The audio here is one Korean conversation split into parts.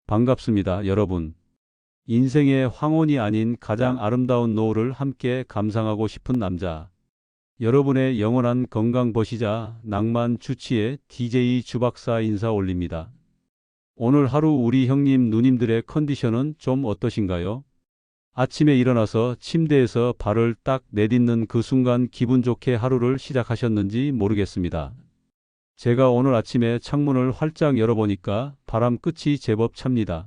반갑습니다, 여러분. 인생의 황혼이 아닌 가장 아름다운 노을을 함께 감상하고 싶은 남자. 여러분의 영원한 건강 버시자 낭만 주치의 DJ 주박사 인사 올립니다. 오늘 하루 우리 형님 누님들의 컨디션은 좀 어떠신가요? 아침에 일어나서 침대에서 발을 딱 내딛는 그 순간 기분 좋게 하루를 시작하셨는지 모르겠습니다. 제가 오늘 아침에 창문을 활짝 열어보니까 바람 끝이 제법 찹니다.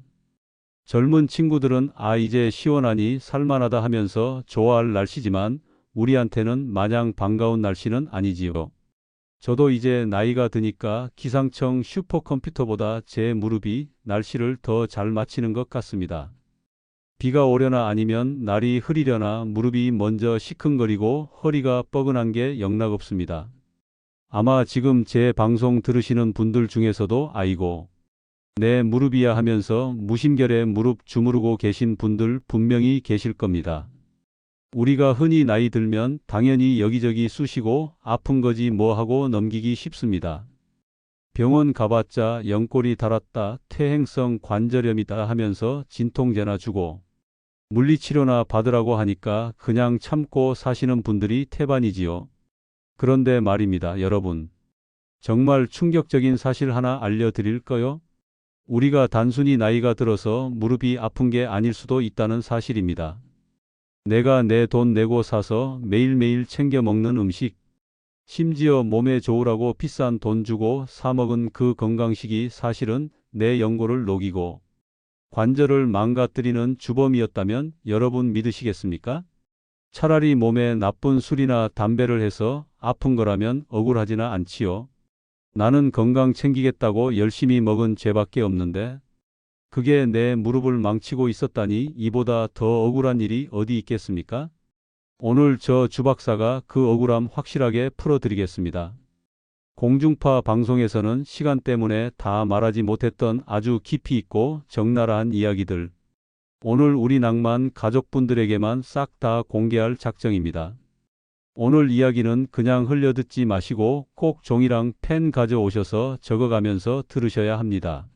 젊은 친구들은 이제 시원하니 살만하다 하면서 좋아할 날씨지만 우리한테는 마냥 반가운 날씨는 아니지요. 저도 이제 나이가 드니까 기상청 슈퍼컴퓨터보다 제 무릎이 날씨를 더 잘 맞히는 것 같습니다. 비가 오려나 아니면 날이 흐리려나 무릎이 먼저 시큰거리고 허리가 뻐근한 게 영락없습니다. 아마 지금 제 방송 들으시는 분들 중에서도 아이고, 내 무릎이야 하면서 무심결에 무릎 주무르고 계신 분들 분명히 계실 겁니다. 우리가 흔히 나이 들면 당연히 여기저기 쑤시고 아픈 거지 뭐 하고 넘기기 쉽습니다. 병원 가봤자 연골이 닳았다, 퇴행성 관절염이다 하면서 진통제나 주고 물리치료나 받으라고 하니까 그냥 참고 사시는 분들이 태반이지요. 그런데 말입니다, 여러분. 정말 충격적인 사실 하나 알려드릴까요? 우리가 단순히 나이가 들어서 무릎이 아픈 게 아닐 수도 있다는 사실입니다. 내가 내 돈 내고 사서 매일매일 챙겨 먹는 음식, 심지어 몸에 좋으라고 비싼 돈 주고 사 먹은 그 건강식이 사실은 내 연골을 녹이고 관절을 망가뜨리는 주범이었다면 여러분 믿으시겠습니까? 차라리 몸에 나쁜 술이나 담배를 해서 아픈 거라면 억울하지나 않지요. 나는 건강 챙기겠다고 열심히 먹은 죄밖에 없는데 그게 내 무릎을 망치고 있었다니 이보다 더 억울한 일이 어디 있겠습니까? 오늘 저 주박사가 그 억울함 확실하게 풀어드리겠습니다. 공중파 방송에서는 시간 때문에 다 말하지 못했던 아주 깊이 있고 적나라한 이야기들, 오늘 우리 낭만 가족분들에게만 싹 다 공개할 작정입니다. 오늘 이야기는 그냥 흘려듣지 마시고 꼭 종이랑 펜 가져오셔서 적어가면서 들으셔야 합니다.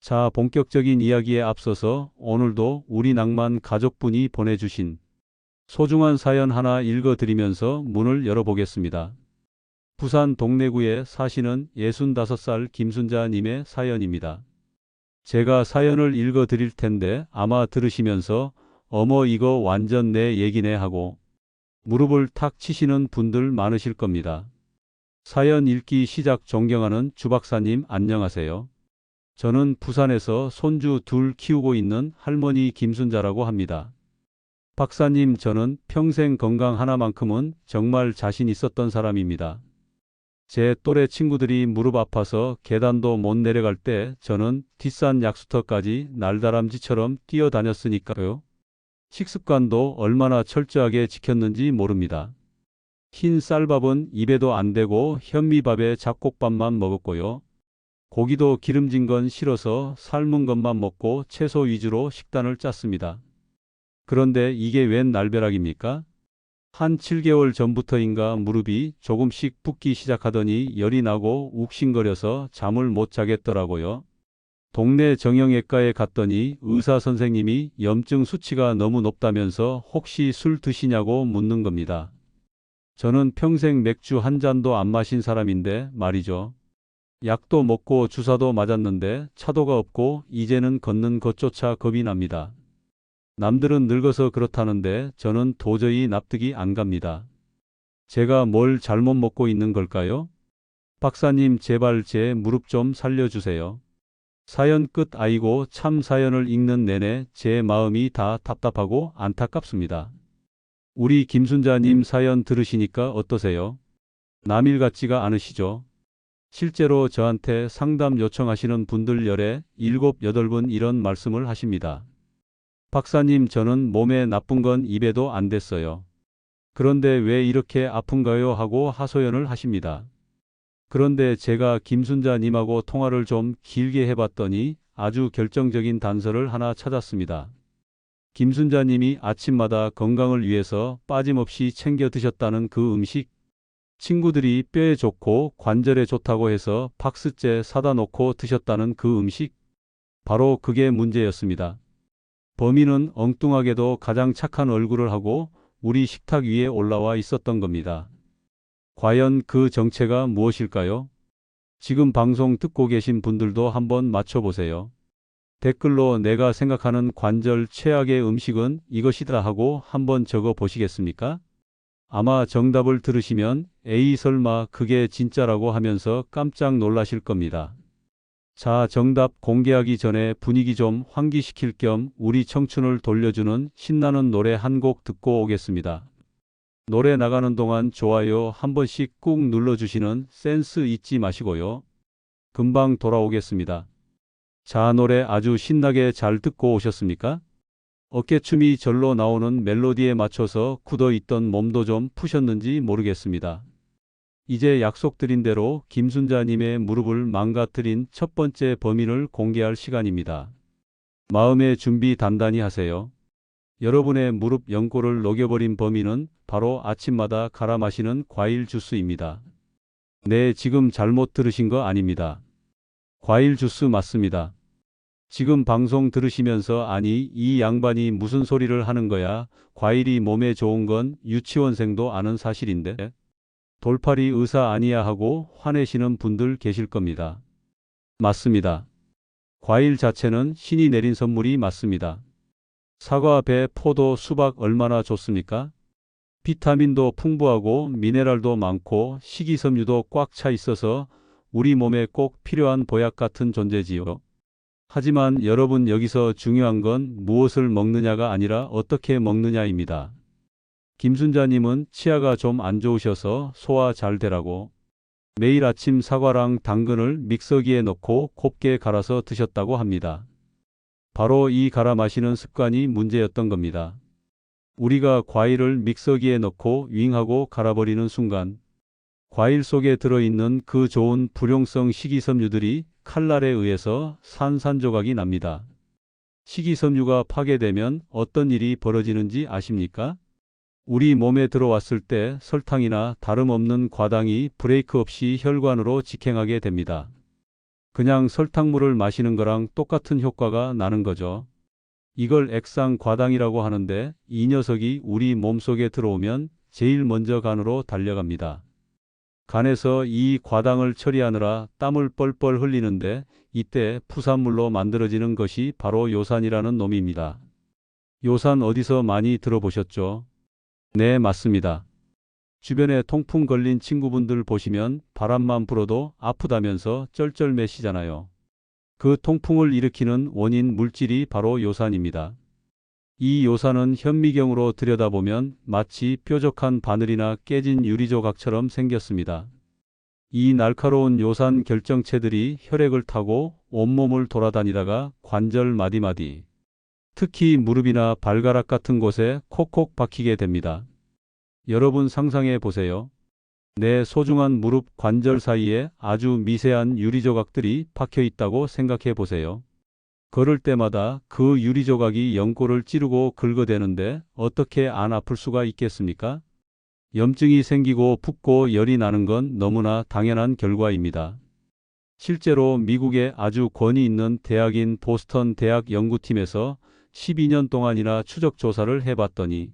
자, 본격적인 이야기에 앞서서 오늘도 우리 낭만 가족분이 보내주신 소중한 사연 하나 읽어드리면서 문을 열어보겠습니다. 부산 동래구에 사시는 65살 김순자님의 사연입니다. 제가 사연을 읽어드릴 텐데 아마 들으시면서 어머 이거 완전 내 얘기네 하고 무릎을 탁 치시는 분들 많으실 겁니다. 사연 읽기 시작. 존경하는 주박사님 안녕하세요. 저는 부산에서 손주 둘 키우고 있는 할머니 김순자라고 합니다. 박사님, 저는 평생 건강 하나만큼은 정말 자신 있었던 사람입니다. 제 또래 친구들이 무릎 아파서 계단도 못 내려갈 때 저는 뒷산 약수터까지 날다람쥐처럼 뛰어다녔으니까요. 식습관도 얼마나 철저하게 지켰는지 모릅니다. 흰 쌀밥은 입에도 안 대고 현미밥에 잡곡밥만 먹었고요. 고기도 기름진 건 싫어서 삶은 것만 먹고 채소 위주로 식단을 짰습니다. 그런데 이게 웬 날벼락입니까? 한 7개월 전부터인가 무릎이 조금씩 붓기 시작하더니 열이 나고 욱신거려서 잠을 못 자겠더라고요. 동네 정형외과에 갔더니 의사 선생님이 염증 수치가 너무 높다면서 혹시 술 드시냐고 묻는 겁니다. 저는 평생 맥주 한 잔도 안 마신 사람인데 말이죠. 약도 먹고 주사도 맞았는데 차도가 없고 이제는 걷는 것조차 겁이 납니다. 남들은 늙어서 그렇다는데 저는 도저히 납득이 안 갑니다. 제가 뭘 잘못 먹고 있는 걸까요? 박사님, 제발 제 무릎 좀 살려주세요. 사연 끝. 아이고 참, 사연을 읽는 내내 제 마음이 다 답답하고 안타깝습니다. 우리 김순자님 사연 들으시니까 어떠세요? 남일 같지가 않으시죠? 실제로 저한테 상담 요청하시는 분들 열에 7, 8분 이런 말씀을 하십니다. 박사님, 저는 몸에 나쁜 건 입에도 안 댔어요. 그런데 왜 이렇게 아픈가요? 하고 하소연을 하십니다. 그런데 제가 김순자님하고 통화를 좀 길게 해봤더니 아주 결정적인 단서를 하나 찾았습니다. 김순자님이 아침마다 건강을 위해서 빠짐없이 챙겨 드셨다는 그 음식, 친구들이 뼈에 좋고 관절에 좋다고 해서 박스째 사다 놓고 드셨다는 그 음식, 바로 그게 문제였습니다. 범인은 엉뚱하게도 가장 착한 얼굴을 하고 우리 식탁 위에 올라와 있었던 겁니다. 과연 그 정체가 무엇일까요? 지금 방송 듣고 계신 분들도 한번 맞춰보세요. 댓글로 내가 생각하는 관절 최악의 음식은 이것이다 하고 한번 적어 보시겠습니까? 아마 정답을 들으시면 에이 설마 그게 진짜라고 하면서 깜짝 놀라실 겁니다. 자, 정답 공개하기 전에 분위기 좀 환기시킬 겸 우리 청춘을 돌려주는 신나는 노래 한 곡 듣고 오겠습니다. 노래 나가는 동안 좋아요 한 번씩 꾹 눌러주시는 센스 잊지 마시고요. 금방 돌아오겠습니다. 자, 노래 아주 신나게 잘 듣고 오셨습니까? 어깨춤이 절로 나오는 멜로디에 맞춰서 굳어있던 몸도 좀 푸셨는지 모르겠습니다. 이제 약속드린 대로 김순자님의 무릎을 망가뜨린 첫 번째 범인을 공개할 시간입니다. 마음의 준비 단단히 하세요. 여러분의 무릎 연골을 녹여버린 범인은 바로 아침마다 갈아 마시는 과일 주스입니다. 네, 지금 잘못 들으신 거 아닙니다. 과일 주스 맞습니다. 지금 방송 들으시면서 아니 이 양반이 무슨 소리를 하는 거야? 과일이 몸에 좋은 건 유치원생도 아는 사실인데 돌팔이 의사 아니야 하고 화내시는 분들 계실 겁니다. 맞습니다. 과일 자체는 신이 내린 선물이 맞습니다. 사과, 배, 포도, 수박 얼마나 좋습니까? 비타민도 풍부하고 미네랄도 많고 식이섬유도 꽉 차 있어서 우리 몸에 꼭 필요한 보약 같은 존재지요. 하지만 여러분 여기서 중요한 건 무엇을 먹느냐가 아니라 어떻게 먹느냐입니다. 김순자님은 치아가 좀 안 좋으셔서 소화 잘 되라고 매일 아침 사과랑 당근을 믹서기에 넣고 곱게 갈아서 드셨다고 합니다. 바로 이 갈아 마시는 습관이 문제였던 겁니다. 우리가 과일을 믹서기에 넣고 윙하고 갈아버리는 순간 과일 속에 들어있는 그 좋은 불용성 식이섬유들이 칼날에 의해서 산산조각이 납니다. 식이섬유가 파괴되면 어떤 일이 벌어지는지 아십니까? 우리 몸에 들어왔을 때 설탕이나 다름없는 과당이 브레이크 없이 혈관으로 직행하게 됩니다. 그냥 설탕물을 마시는 거랑 똑같은 효과가 나는 거죠. 이걸 액상 과당이라고 하는데 이 녀석이 우리 몸속에 들어오면 제일 먼저 간으로 달려갑니다. 간에서 이 과당을 처리하느라 땀을 뻘뻘 흘리는데 이때 부산물로 만들어지는 것이 바로 요산이라는 놈입니다. 요산 어디서 많이 들어보셨죠? 네, 맞습니다. 주변에 통풍 걸린 친구분들 보시면 바람만 불어도 아프다면서 쩔쩔매시잖아요. 그 통풍을 일으키는 원인 물질이 바로 요산입니다. 이 요산은 현미경으로 들여다보면 마치 뾰족한 바늘이나 깨진 유리조각처럼 생겼습니다. 이 날카로운 요산 결정체들이 혈액을 타고 온몸을 돌아다니다가 관절 마디마디, 특히 무릎이나 발가락 같은 곳에 콕콕 박히게 됩니다. 여러분 상상해 보세요. 내 소중한 무릎 관절 사이에 아주 미세한 유리조각들이 박혀 있다고 생각해 보세요. 걸을 때마다 그 유리조각이 연골을 찌르고 긁어대는데 어떻게 안 아플 수가 있겠습니까? 염증이 생기고 붓고 열이 나는 건 너무나 당연한 결과입니다. 실제로 미국의 아주 권위 있는 대학인 보스턴 대학 연구팀에서 12년 동안이나 추적 조사를 해봤더니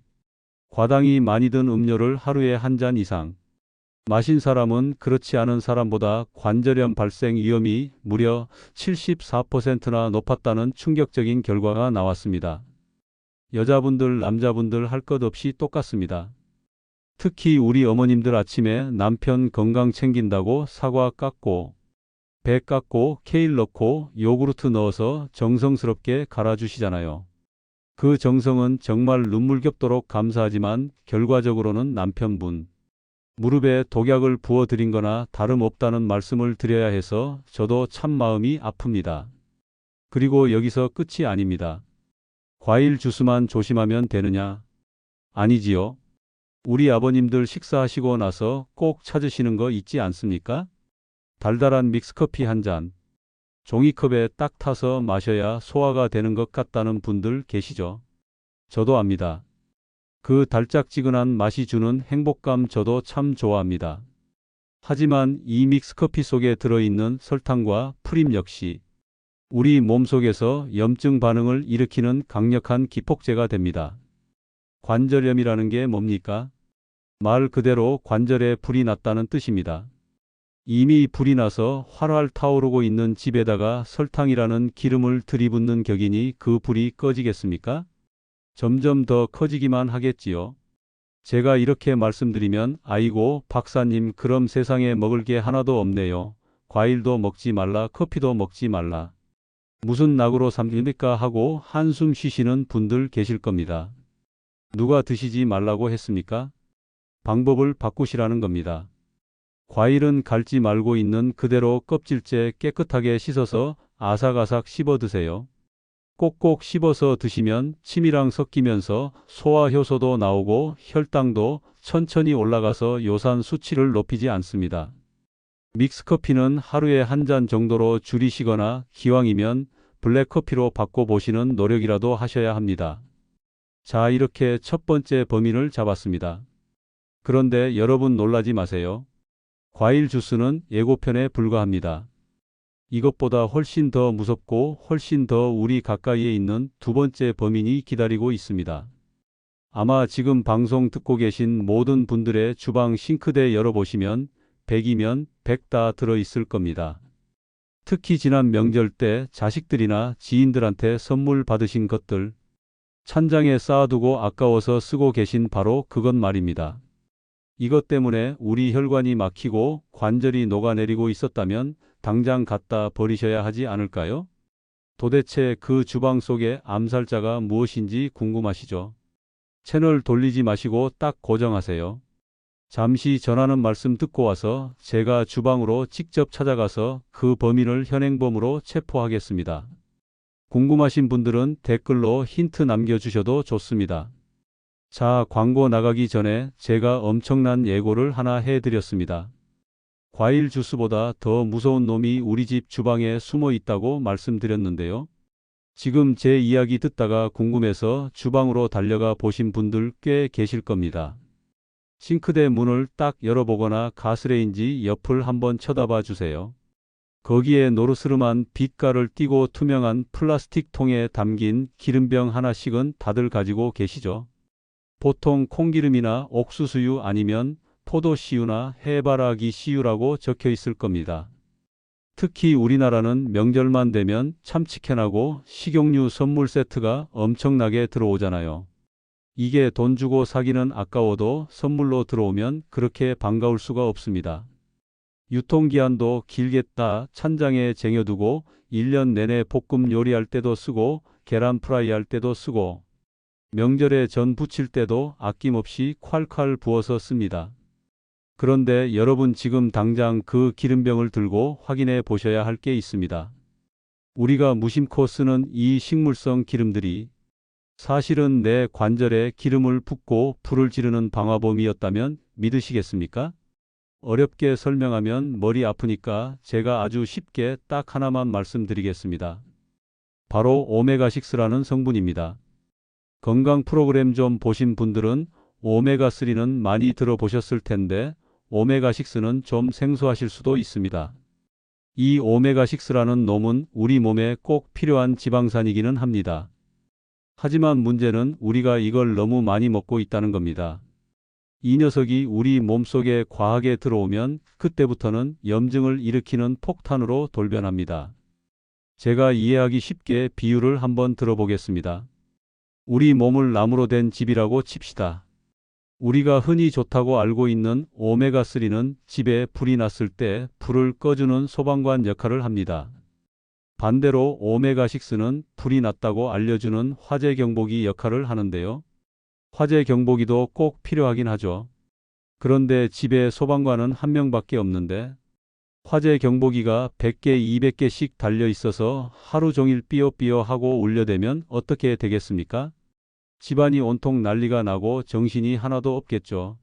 과당이 많이 든 음료를 하루에 한 잔 이상 마신 사람은 그렇지 않은 사람보다 관절염 발생 위험이 무려 74%나 높았다는 충격적인 결과가 나왔습니다. 여자분들, 남자분들 할 것 없이 똑같습니다. 특히 우리 어머님들 아침에 남편 건강 챙긴다고 사과 깎고 배 깎고 케일 넣고 요구르트 넣어서 정성스럽게 갈아주시잖아요. 그 정성은 정말 눈물겹도록 감사하지만 결과적으로는 남편분 무릎에 독약을 부어드린 거나 다름없다는 말씀을 드려야 해서 저도 참 마음이 아픕니다. 그리고 여기서 끝이 아닙니다. 과일 주스만 조심하면 되느냐? 아니지요. 우리 아버님들 식사하시고 나서 꼭 찾으시는 거 있지 않습니까? 달달한 믹스커피 한 잔, 종이컵에 딱 타서 마셔야 소화가 되는 것 같다는 분들 계시죠? 저도 압니다. 그 달짝지근한 맛이 주는 행복감 저도 참 좋아합니다. 하지만 이 믹스커피 속에 들어있는 설탕과 프림 역시 우리 몸속에서 염증 반응을 일으키는 강력한 기폭제가 됩니다. 관절염이라는 게 뭡니까? 말 그대로 관절에 불이 났다는 뜻입니다. 이미 불이 나서 활활 타오르고 있는 집에다가 설탕이라는 기름을 들이붓는 격이니 그 불이 꺼지겠습니까? 점점 더 커지기만 하겠지요. 제가 이렇게 말씀드리면 아이고 박사님 그럼 세상에 먹을 게 하나도 없네요. 과일도 먹지 말라 커피도 먹지 말라. 무슨 낙으로 삽니까 하고 한숨 쉬시는 분들 계실 겁니다. 누가 드시지 말라고 했습니까? 방법을 바꾸시라는 겁니다. 과일은 갈지 말고 있는 그대로 껍질째 깨끗하게 씻어서 아삭아삭 씹어 드세요. 꼭꼭 씹어서 드시면 침이랑 섞이면서 소화효소도 나오고 혈당도 천천히 올라가서 요산 수치를 높이지 않습니다. 믹스커피는 하루에 한 잔 정도로 줄이시거나 기왕이면 블랙커피로 바꿔보시는 노력이라도 하셔야 합니다. 자, 이렇게 첫 번째 범인을 잡았습니다. 그런데 여러분 놀라지 마세요. 과일 주스는 예고편에 불과합니다. 이것보다 훨씬 더 무섭고 훨씬 더 우리 가까이에 있는 두 번째 범인이 기다리고 있습니다. 아마 지금 방송 듣고 계신 모든 분들의 주방 싱크대 열어보시면 100이면 100 다 들어있을 겁니다. 특히 지난 명절 때 자식들이나 지인들한테 선물 받으신 것들, 찬장에 쌓아두고 아까워서 쓰고 계신 바로 그것 말입니다. 이것 때문에 우리 혈관이 막히고 관절이 녹아내리고 있었다면 당장 갖다 버리셔야 하지 않을까요? 도대체 그 주방 속의 암살자가 무엇인지 궁금하시죠? 채널 돌리지 마시고 딱 고정하세요. 잠시 전하는 말씀 듣고 와서 제가 주방으로 직접 찾아가서 그 범인을 현행범으로 체포하겠습니다. 궁금하신 분들은 댓글로 힌트 남겨주셔도 좋습니다. 자, 광고 나가기 전에 제가 엄청난 예고를 하나 해드렸습니다. 과일 주스보다 더 무서운 놈이 우리 집 주방에 숨어 있다고 말씀드렸는데요. 지금 제 이야기 듣다가 궁금해서 주방으로 달려가 보신 분들 꽤 계실 겁니다. 싱크대 문을 딱 열어보거나 가스레인지 옆을 한번 쳐다봐 주세요. 거기에 노르스름한 빛깔을 띠고 투명한 플라스틱 통에 담긴 기름병 하나씩은 다들 가지고 계시죠? 보통 콩기름이나 옥수수유 아니면 포도씨유나 해바라기 씨유라고 적혀 있을 겁니다. 특히 우리나라는 명절만 되면 참치캔하고 식용유 선물 세트가 엄청나게 들어오잖아요. 이게 돈 주고 사기는 아까워도 선물로 들어오면 그렇게 반가울 수가 없습니다. 유통기한도 길겠다 찬장에 쟁여두고 1년 내내 볶음 요리할 때도 쓰고 계란 프라이 할 때도 쓰고 명절에 전 부칠 때도 아낌없이 콸콸 부어서 씁니다. 그런데 여러분 지금 당장 그 기름병을 들고 확인해 보셔야 할 게 있습니다. 우리가 무심코 쓰는 이 식물성 기름들이 사실은 내 관절에 기름을 붓고 불을 지르는 방화범이었다면 믿으시겠습니까? 어렵게 설명하면 머리 아프니까 제가 아주 쉽게 딱 하나만 말씀드리겠습니다. 바로 오메가6라는 성분입니다. 건강 프로그램 좀 보신 분들은 오메가3는 많이 들어보셨을 텐데 오메가6는 좀 생소하실 수도 있습니다. 이 오메가6라는 놈은 우리 몸에 꼭 필요한 지방산이기는 합니다. 하지만 문제는 우리가 이걸 너무 많이 먹고 있다는 겁니다. 이 녀석이 우리 몸속에 과하게 들어오면 그때부터는 염증을 일으키는 폭탄으로 돌변합니다. 제가 이해하기 쉽게 비유를 한번 들어보겠습니다. 우리 몸을 나무로 된 집이라고 칩시다. 우리가 흔히 좋다고 알고 있는 오메가3는 집에 불이 났을 때 불을 꺼주는 소방관 역할을 합니다. 반대로 오메가6는 불이 났다고 알려주는 화재 경보기 역할을 하는데요. 화재 경보기도 꼭 필요하긴 하죠. 그런데 집에 소방관은 한 명밖에 없는데 화재 경보기가 100개, 200개씩 달려 있어서 하루 종일 삐어삐어 하고 울려대면 어떻게 되겠습니까? 집안이 온통 난리가 나고 정신이 하나도 없겠죠.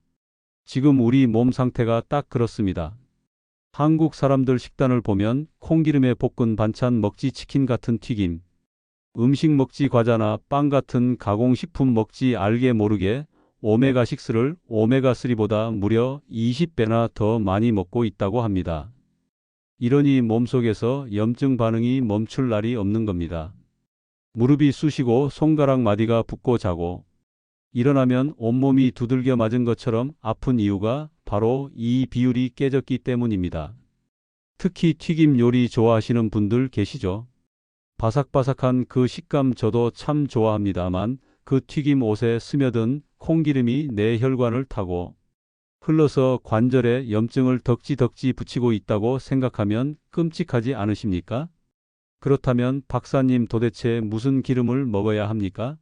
지금 우리 몸 상태가 딱 그렇습니다. 한국 사람들 식단을 보면 콩기름에 볶은 반찬 먹지 치킨 같은 튀김, 음식 먹지 과자나 빵 같은 가공식품 먹지 알게 모르게 오메가6를 오메가3보다 무려 20배나 더 많이 먹고 있다고 합니다. 이러니 몸속에서 염증 반응이 멈출 날이 없는 겁니다. 무릎이 쑤시고 손가락 마디가 붓고 자고 일어나면 온몸이 두들겨 맞은 것처럼 아픈 이유가 바로 이 비율이 깨졌기 때문입니다. 특히 튀김 요리 좋아하시는 분들 계시죠? 바삭바삭한 그 식감 저도 참 좋아합니다만 그 튀김 옷에 스며든 콩기름이 내 혈관을 타고 흘러서 관절에 염증을 덕지덕지 붙이고 있다고 생각하면 끔찍하지 않으십니까? 그렇다면 박사님 도대체 무슨 기름을 먹어야 합니까?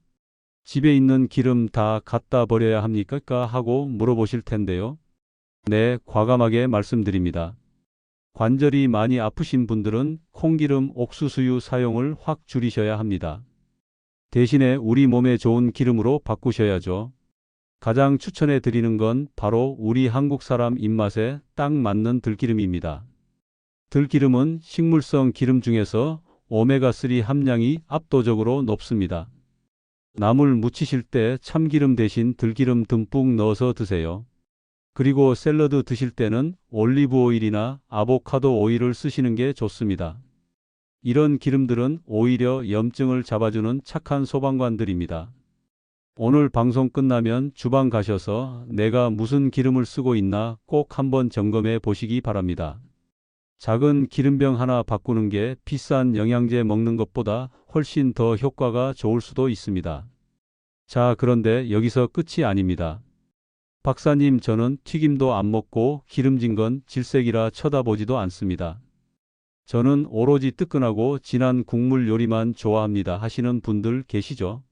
집에 있는 기름 다 갖다 버려야 합니까? 하고 물어보실 텐데요. 네, 과감하게 말씀드립니다. 관절이 많이 아프신 분들은 콩기름, 옥수수유 사용을 확 줄이셔야 합니다. 대신에 우리 몸에 좋은 기름으로 바꾸셔야죠. 가장 추천해 드리는 건 바로 우리 한국 사람 입맛에 딱 맞는 들기름입니다. 들기름은 식물성 기름 중에서 오메가3 함량이 압도적으로 높습니다. 나물 무치실 때 참기름 대신 들기름 듬뿍 넣어서 드세요. 그리고 샐러드 드실 때는 올리브 오일이나 아보카도 오일을 쓰시는 게 좋습니다. 이런 기름들은 오히려 염증을 잡아주는 착한 소방관들입니다. 오늘 방송 끝나면 주방 가셔서 내가 무슨 기름을 쓰고 있나 꼭 한번 점검해 보시기 바랍니다. 작은 기름병 하나 바꾸는 게 비싼 영양제 먹는 것보다 훨씬 더 효과가 좋을 수도 있습니다. 자, 그런데 여기서 끝이 아닙니다. 박사님, 저는 튀김도 안 먹고 기름진 건 질색이라 쳐다보지도 않습니다. 저는 오로지 뜨끈하고 진한 국물 요리만 좋아합니다 하시는 분들 계시죠?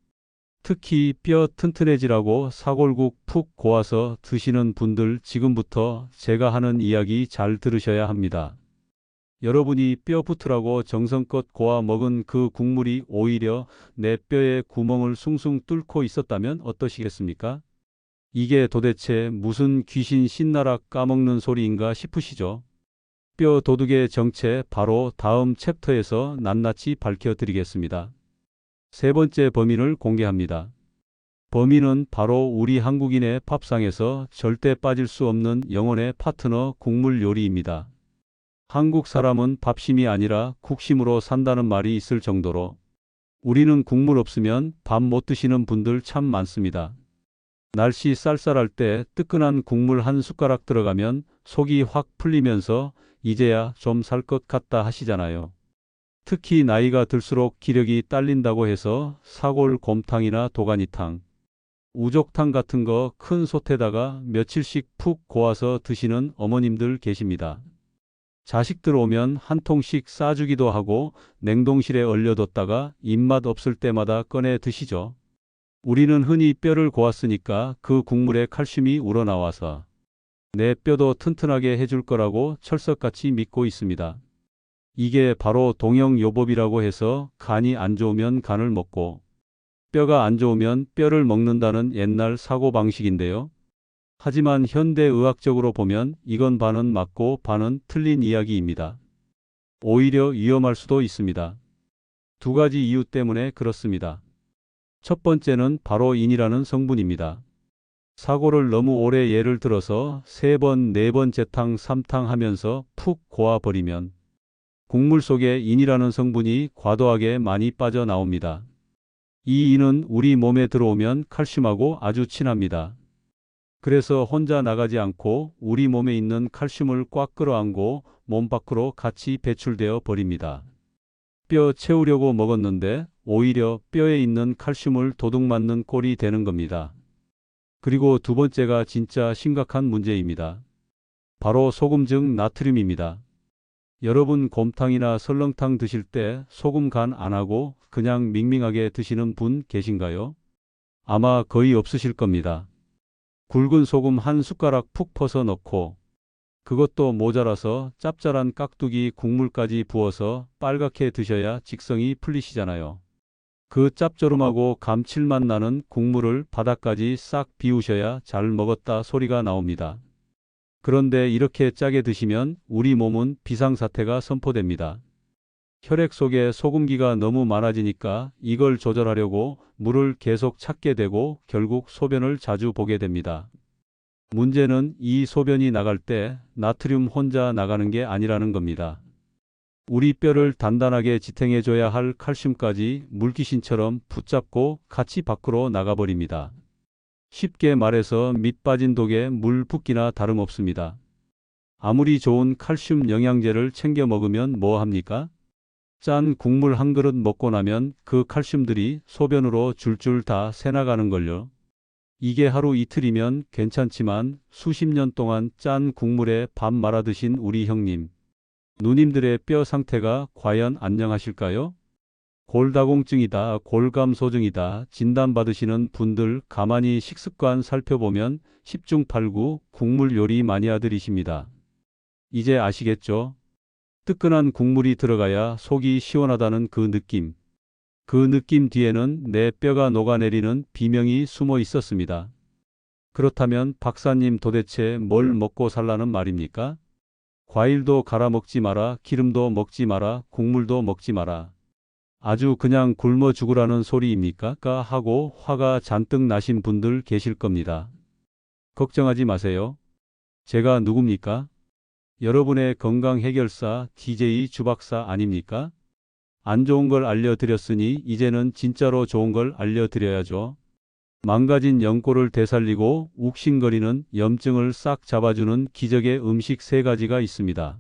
특히 뼈 튼튼해지라고 사골국 푹 고아서 드시는 분들, 지금부터 제가 하는 이야기 잘 들으셔야 합니다. 여러분이 뼈 붙으라고 정성껏 고아 먹은 그 국물이 오히려 내 뼈에 구멍을 숭숭 뚫고 있었다면 어떠시겠습니까? 이게 도대체 무슨 귀신 신나락 까먹는 소리인가 싶으시죠? 뼈 도둑의 정체 바로 다음 챕터에서 낱낱이 밝혀드리겠습니다. 세 번째 범인을 공개합니다. 범인은 바로 우리 한국인의 밥상에서 절대 빠질 수 없는 영혼의 파트너 국물 요리입니다. 한국 사람은 밥심이 아니라 국심으로 산다는 말이 있을 정도로 우리는 국물 없으면 밥 못 드시는 분들 참 많습니다. 날씨 쌀쌀할 때 뜨끈한 국물 한 숟가락 들어가면 속이 확 풀리면서 이제야 좀 살 것 같다 하시잖아요. 특히 나이가 들수록 기력이 딸린다고 해서 사골 곰탕이나 도가니탕, 우족탕 같은 거 큰 솥에다가 며칠씩 푹 고아서 드시는 어머님들 계십니다. 자식들 오면 한 통씩 싸주기도 하고 냉동실에 얼려뒀다가 입맛 없을 때마다 꺼내 드시죠. 우리는 흔히 뼈를 고았으니까 그 국물에 칼슘이 우러나와서 내 뼈도 튼튼하게 해줄 거라고 철석같이 믿고 있습니다. 이게 바로 동영요법이라고 해서 간이 안 좋으면 간을 먹고 뼈가 안 좋으면 뼈를 먹는다는 옛날 사고방식인데요. 하지만 현대의학적으로 보면 이건 반은 맞고 반은 틀린 이야기입니다. 오히려 위험할 수도 있습니다. 두 가지 이유 때문에 그렇습니다. 첫 번째는 바로 인이라는 성분입니다. 사고를 너무 오래 예를 들어서 3번, 4번 재탕, 3탕 하면서 푹 고아버리면 국물 속에 인이라는 성분이 과도하게 많이 빠져나옵니다. 이 인은 우리 몸에 들어오면 칼슘하고 아주 친합니다. 그래서 혼자 나가지 않고 우리 몸에 있는 칼슘을 꽉 끌어안고 몸 밖으로 같이 배출되어 버립니다. 뼈 채우려고 먹었는데 오히려 뼈에 있는 칼슘을 도둑맞는 꼴이 되는 겁니다. 그리고 두 번째가 진짜 심각한 문제입니다. 바로 소금 즉 나트륨입니다. 여러분 곰탕이나 설렁탕 드실 때 소금 간 안 하고 그냥 밍밍하게 드시는 분 계신가요? 아마 거의 없으실 겁니다. 굵은 소금 한 숟가락 푹 퍼서 넣고 그것도 모자라서 짭짤한 깍두기 국물까지 부어서 빨갛게 드셔야 직성이 풀리시잖아요. 그 짭조름하고 감칠맛 나는 국물을 바닥까지 싹 비우셔야 잘 먹었다 소리가 나옵니다. 그런데 이렇게 짜게 드시면 우리 몸은 비상사태가 선포됩니다. 혈액 속에 소금기가 너무 많아지니까 이걸 조절하려고 물을 계속 찾게 되고 결국 소변을 자주 보게 됩니다. 문제는 이 소변이 나갈 때 나트륨 혼자 나가는 게 아니라는 겁니다. 우리 뼈를 단단하게 지탱해줘야 할 칼슘까지 물귀신처럼 붙잡고 같이 밖으로 나가버립니다. 쉽게 말해서 밑 빠진 독에 물 붓기나 다름없습니다. 아무리 좋은 칼슘 영양제를 챙겨 먹으면 뭐 합니까? 짠 국물 한 그릇 먹고 나면 그 칼슘들이 소변으로 줄줄 다 새나가는 걸요. 이게 하루 이틀이면 괜찮지만 수십 년 동안 짠 국물에 밥 말아 드신 우리 형님, 누님들의 뼈 상태가 과연 안녕하실까요? 골다공증이다, 골감소증이다 진단받으시는 분들 가만히 식습관 살펴보면 10중 8구 국물 요리 마니아들이십니다. 이제 아시겠죠? 뜨끈한 국물이 들어가야 속이 시원하다는 그 느낌. 그 느낌 뒤에는 내 뼈가 녹아내리는 비명이 숨어 있었습니다. 그렇다면 박사님 도대체 뭘 먹고 살라는 말입니까? 과일도 갈아 먹지 마라, 기름도 먹지 마라, 국물도 먹지 마라. 아주 그냥 굶어 죽으라는 소리입니까? 하고 화가 잔뜩 나신 분들 계실 겁니다. 걱정하지 마세요. 제가 누굽니까? 여러분의 건강 해결사 DJ 주박사 아닙니까? 안 좋은 걸 알려드렸으니 이제는 진짜로 좋은 걸 알려드려야죠. 망가진 연골을 되살리고 욱신거리는 염증을 싹 잡아주는 기적의 음식 3가지가 있습니다.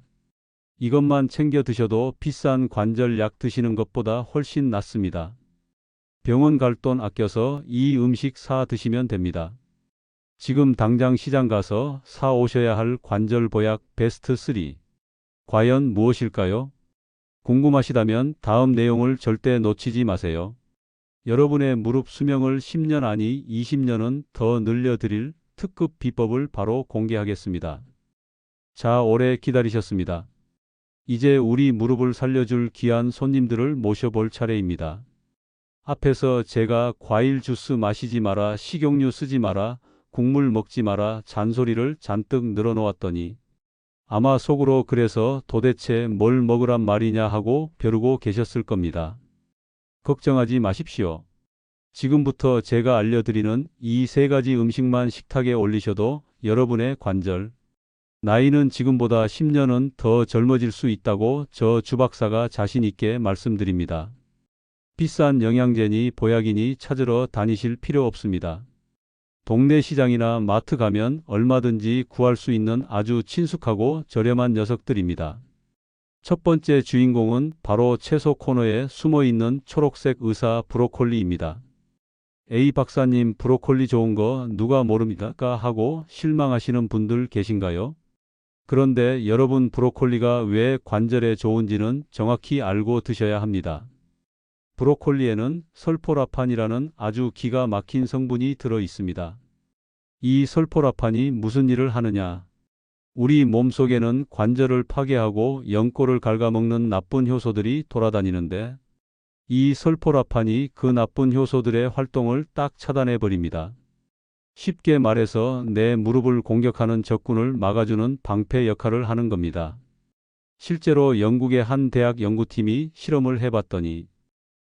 이것만 챙겨 드셔도 비싼 관절약 드시는 것보다 훨씬 낫습니다. 병원 갈 돈 아껴서 이 음식 사 드시면 됩니다. 지금 당장 시장 가서 사 오셔야 할 관절 보약 베스트 3. 과연 무엇일까요? 궁금하시다면 다음 내용을 절대 놓치지 마세요. 여러분의 무릎 수명을 10년 아니 20년은 더 늘려드릴 특급 비법을 바로 공개하겠습니다. 자, 오래 기다리셨습니다. 이제 우리 무릎을 살려줄 귀한 손님들을 모셔볼 차례입니다. 앞에서 제가 과일 주스 마시지 마라, 식용유 쓰지 마라, 국물 먹지 마라 잔소리를 잔뜩 늘어놓았더니 아마 속으로 그래서 도대체 뭘 먹으란 말이냐 하고 벼르고 계셨을 겁니다. 걱정하지 마십시오. 지금부터 제가 알려드리는 이 3가지 음식만 식탁에 올리셔도 여러분의 관절, 나이는 지금보다 10년은 더 젊어질 수 있다고 저 주박사가 자신 있게 말씀드립니다. 비싼 영양제니 보약이니 찾으러 다니실 필요 없습니다. 동네 시장이나 마트 가면 얼마든지 구할 수 있는 아주 친숙하고 저렴한 녀석들입니다. 첫 번째 주인공은 바로 채소 코너에 숨어있는 초록색 의사 브로콜리입니다. 에이 박사님 브로콜리 좋은 거 누가 모릅니까? 하고 실망하시는 분들 계신가요? 그런데 여러분 브로콜리가 왜 관절에 좋은지는 정확히 알고 드셔야 합니다. 브로콜리에는 설포라판이라는 아주 기가 막힌 성분이 들어 있습니다. 이 설포라판이 무슨 일을 하느냐? 우리 몸속에는 관절을 파괴하고 연골을 갉아먹는 나쁜 효소들이 돌아다니는데 이 설포라판이 그 나쁜 효소들의 활동을 딱 차단해 버립니다. 쉽게 말해서 내 무릎을 공격하는 적군을 막아주는 방패 역할을 하는 겁니다. 실제로 영국의 한 대학 연구팀이 실험을 해봤더니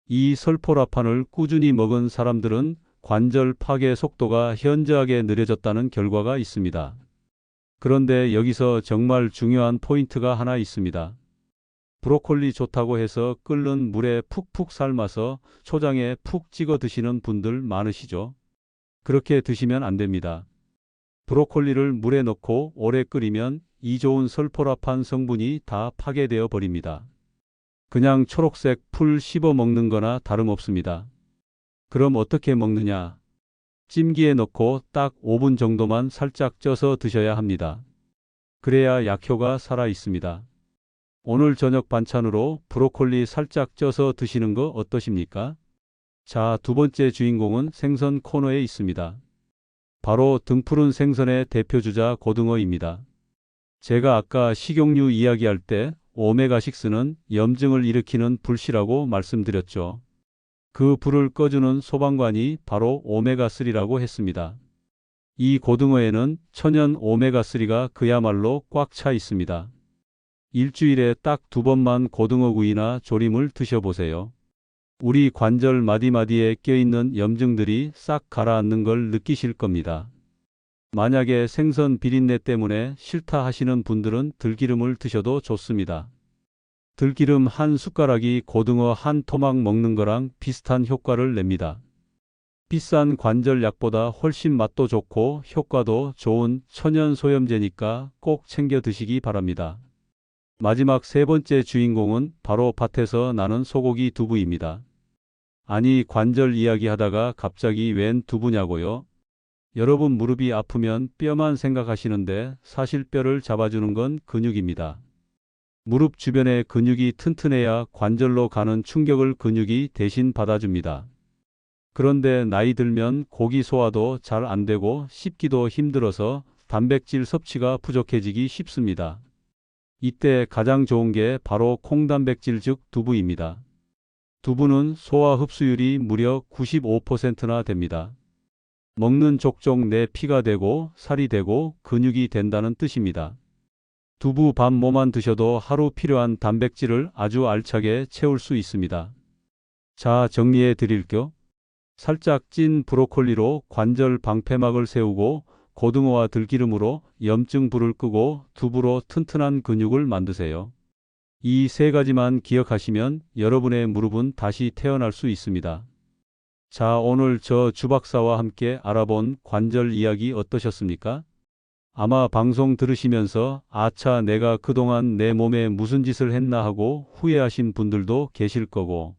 이 설포라판을 꾸준히 먹은 사람들은 관절 파괴 속도가 현저하게 느려졌다는 결과가 있습니다. 그런데 여기서 정말 중요한 포인트가 하나 있습니다. 브로콜리 좋다고 해서 끓는 물에 푹푹 삶아서 초장에 푹 찍어 드시는 분들 많으시죠? 그렇게 드시면 안 됩니다. 브로콜리를 물에 넣고 오래 끓이면 이 좋은 설포라판 성분이 다 파괴되어 버립니다. 그냥 초록색 풀 씹어 먹는 거나 다름없습니다. 그럼 어떻게 먹느냐? 찜기에 넣고 딱 5분 정도만 살짝 쪄서 드셔야 합니다. 그래야 약효가 살아 있습니다. 오늘 저녁 반찬으로 브로콜리 살짝 쪄서 드시는 거 어떠십니까? 자, 두 번째 주인공은 생선 코너에 있습니다. 바로 등푸른 생선의 대표주자 고등어입니다. 제가 아까 식용유 이야기할 때 오메가6는 염증을 일으키는 불씨라고 말씀드렸죠. 그 불을 꺼주는 소방관이 바로 오메가3라고 했습니다. 이 고등어에는 천연 오메가3가 그야말로 꽉 차 있습니다. 일주일에 딱 2번만 고등어구이나 조림을 드셔보세요. 우리 관절 마디마디에 껴있는 염증들이 싹 가라앉는 걸 느끼실 겁니다. 만약에 생선 비린내 때문에 싫다 하시는 분들은 들기름을 드셔도 좋습니다. 들기름 한 숟가락이 고등어 한 토막 먹는 거랑 비슷한 효과를 냅니다. 비싼 관절약보다 훨씬 맛도 좋고 효과도 좋은 천연 소염제니까 꼭 챙겨 드시기 바랍니다. 마지막 세 번째 주인공은 바로 밭에서 나는 소고기 두부입니다. 아니, 관절 이야기하다가 갑자기 웬 두부냐고요? 여러분, 무릎이 아프면 뼈만 생각하시는데 사실 뼈를 잡아주는 건 근육입니다. 무릎 주변의 근육이 튼튼해야 관절로 가는 충격을 근육이 대신 받아줍니다. 그런데 나이 들면 고기 소화도 잘 안 되고 씹기도 힘들어서 단백질 섭취가 부족해지기 쉽습니다. 이때 가장 좋은 게 바로 콩단백질 즉 두부입니다. 두부는 소화 흡수율이 무려 95%나 됩니다. 먹는 족족 내 피가 되고 살이 되고 근육이 된다는 뜻입니다. 두부 밥 모만 드셔도 하루 필요한 단백질을 아주 알차게 채울 수 있습니다. 자, 정리해 드릴게요. 살짝 찐 브로콜리로 관절 방패막을 세우고 고등어와 들기름으로 염증 불을 끄고 두부로 튼튼한 근육을 만드세요. 이 세 가지만 기억하시면 여러분의 무릎은 다시 태어날 수 있습니다. 자, 오늘 저 주박사와 함께 알아본 관절 이야기 어떠셨습니까? 아마 방송 들으시면서 아차, 내가 그동안 내 몸에 무슨 짓을 했나 하고 후회하신 분들도 계실 거고,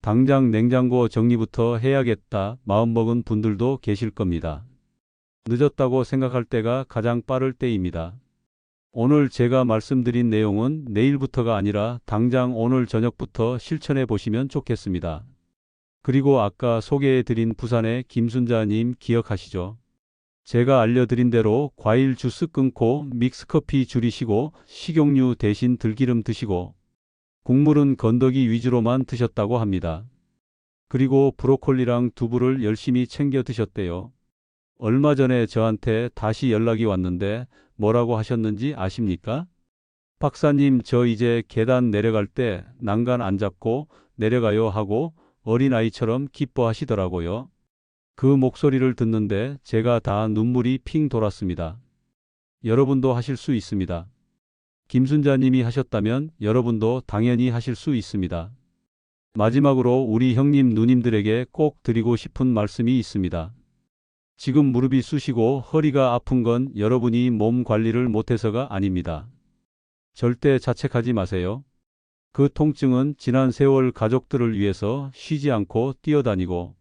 당장 냉장고 정리부터 해야겠다 마음먹은 분들도 계실 겁니다. 늦었다고 생각할 때가 가장 빠를 때입니다. 오늘 제가 말씀드린 내용은 내일부터가 아니라 당장 오늘 저녁부터 실천해 보시면 좋겠습니다. 그리고 아까 소개해드린 부산의 김순자님 기억하시죠? 제가 알려드린 대로 과일 주스 끊고 믹스커피 줄이시고 식용유 대신 들기름 드시고 국물은 건더기 위주로만 드셨다고 합니다. 그리고 브로콜리랑 두부를 열심히 챙겨 드셨대요. 얼마 전에 저한테 다시 연락이 왔는데 뭐라고 하셨는지 아십니까? 박사님, 저 이제 계단 내려갈 때 난간 안 잡고 내려가요 하고 어린아이처럼 기뻐하시더라고요. 그 목소리를 듣는데 제가 다 눈물이 핑 돌았습니다. 여러분도 하실 수 있습니다. 김순자님이 하셨다면 여러분도 당연히 하실 수 있습니다. 마지막으로 우리 형님 누님들에게 꼭 드리고 싶은 말씀이 있습니다. 지금 무릎이 쑤시고 허리가 아픈 건 여러분이 몸 관리를 못해서가 아닙니다. 절대 자책하지 마세요. 그 통증은 지난 세월 가족들을 위해서 쉬지 않고 뛰어다니고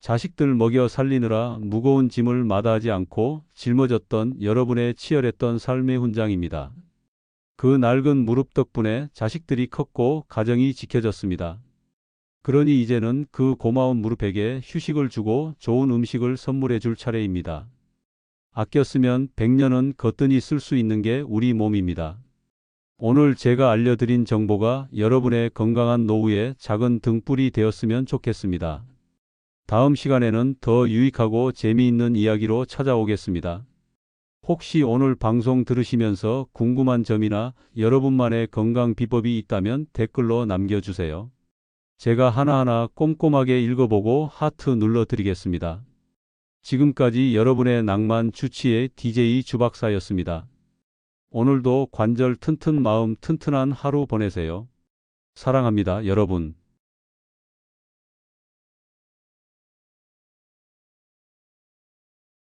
자식들 먹여 살리느라 무거운 짐을 마다하지 않고 짊어졌던 여러분의 치열했던 삶의 훈장입니다. 그 낡은 무릎 덕분에 자식들이 컸고 가정이 지켜졌습니다. 그러니 이제는 그 고마운 무릎에게 휴식을 주고 좋은 음식을 선물해 줄 차례입니다. 아껴 쓰면 100년은 거뜬히 쓸 수 있는 게 우리 몸입니다. 오늘 제가 알려드린 정보가 여러분의 건강한 노후에 작은 등불이 되었으면 좋겠습니다. 다음 시간에는 더 유익하고 재미있는 이야기로 찾아오겠습니다. 혹시 오늘 방송 들으시면서 궁금한 점이나 여러분만의 건강 비법이 있다면 댓글로 남겨주세요. 제가 하나하나 꼼꼼하게 읽어보고 하트 눌러드리겠습니다. 지금까지 여러분의 낭만 주치의 DJ 주박사였습니다. 오늘도 관절 튼튼 마음 튼튼한 하루 보내세요. 사랑합니다, 여러분.